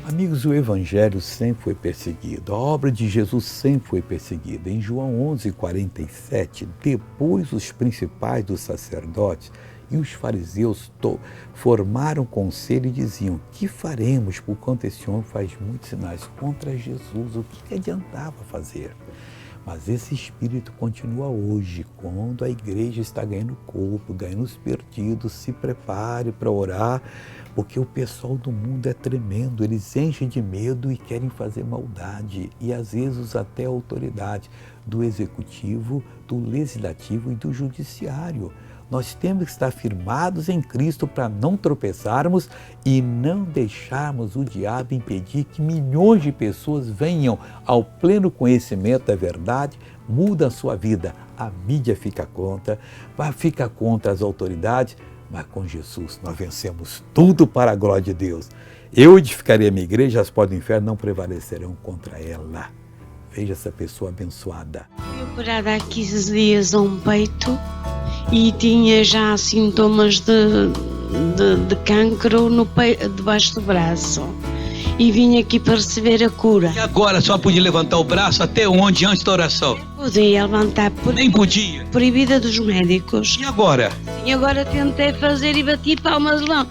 Amigos, o Evangelho sempre foi perseguido, a obra de Jesus sempre foi perseguida. Em João 11:47, depois os principais dos sacerdotes e os fariseus formaram conselho e diziam: que faremos, porquanto esse homem faz muitos sinais contra Jesus? O que adiantava fazer? Mas esse espírito continua hoje, quando a igreja está ganhando corpo, ganhando os perdidos. Se prepare para orar, porque o pessoal do mundo é tremendo, eles enchem de medo e querem fazer maldade, e às vezes até a autoridade do executivo, do legislativo e do judiciário. Nós temos que estar firmados em Cristo para não tropeçarmos e não deixarmos o diabo impedir que milhões de pessoas venham ao pleno conhecimento da verdade, muda a sua vida. A mídia fica contra as autoridades, mas com Jesus nós vencemos tudo para a glória de Deus. Eu edificarei a minha igreja, as portas do inferno não prevalecerão contra ela. Veja essa pessoa abençoada. Fui operada há 15 dias a um peito e tinha já sintomas de cancro no peito, debaixo do braço. E vim aqui para receber a cura. E agora só podia levantar o braço até onde antes da oração? Podia levantar, Nem podia. Proibida dos médicos. E agora? E agora tentei fazer e bati palmas lá.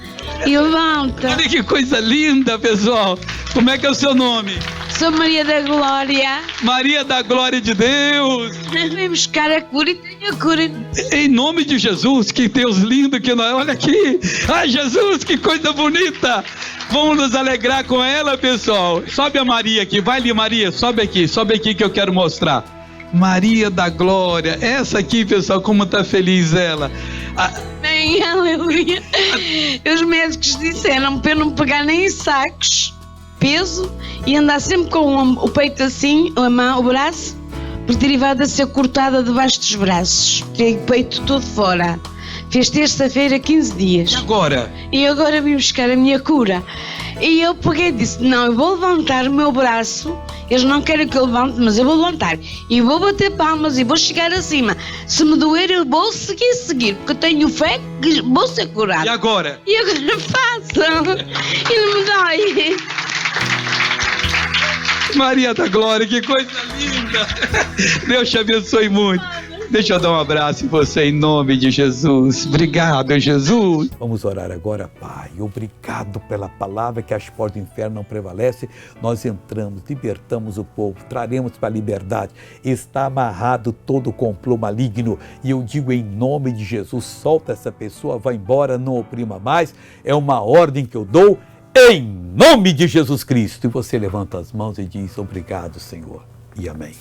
E levanta. Olha que coisa linda, pessoal. Como é que é o seu nome? Sou Maria da Glória. Maria da Glória de Deus. Vim buscar a cura e tenho a cura. Em nome de Jesus, que Deus lindo que nós. Olha aqui. Ai, Jesus, que coisa bonita. Vamos nos alegrar com ela, pessoal. Sobe a Maria aqui. Vai ali, Maria. Sobe aqui que eu quero mostrar. Maria da Glória. Essa aqui, pessoal, como está feliz ela. Amém, aleluia. Os médicos disseram para eu não pegar nem em sacos, peso, e andar sempre com o peito assim, a mão, o braço, por derivada a ser cortada debaixo dos braços. Tirei o peito todo fora. Fez terça-feira 15 dias. E agora? E agora vim buscar a minha cura. E eu peguei e disse: não, eu vou levantar o meu braço. Eles não querem que eu levante, mas eu vou levantar. E vou bater palmas e vou chegar acima. Se me doer, eu vou seguir. Porque eu tenho fé que vou ser curado. E agora? E agora faço. E não me dói. Maria da Glória, que coisa linda. Deus te abençoe muito. Deixa eu dar um abraço em você em nome de Jesus. Obrigado, Jesus. Vamos orar agora, Pai. Obrigado pela palavra que as portas do inferno não prevalecem. Nós entramos, libertamos o povo, traremos para a liberdade. Está amarrado todo o complô maligno. E eu digo em nome de Jesus, solta essa pessoa, vai embora, não oprima mais. É uma ordem que eu dou em nome de Jesus Cristo. E você levanta as mãos e diz: obrigado, Senhor. E amém.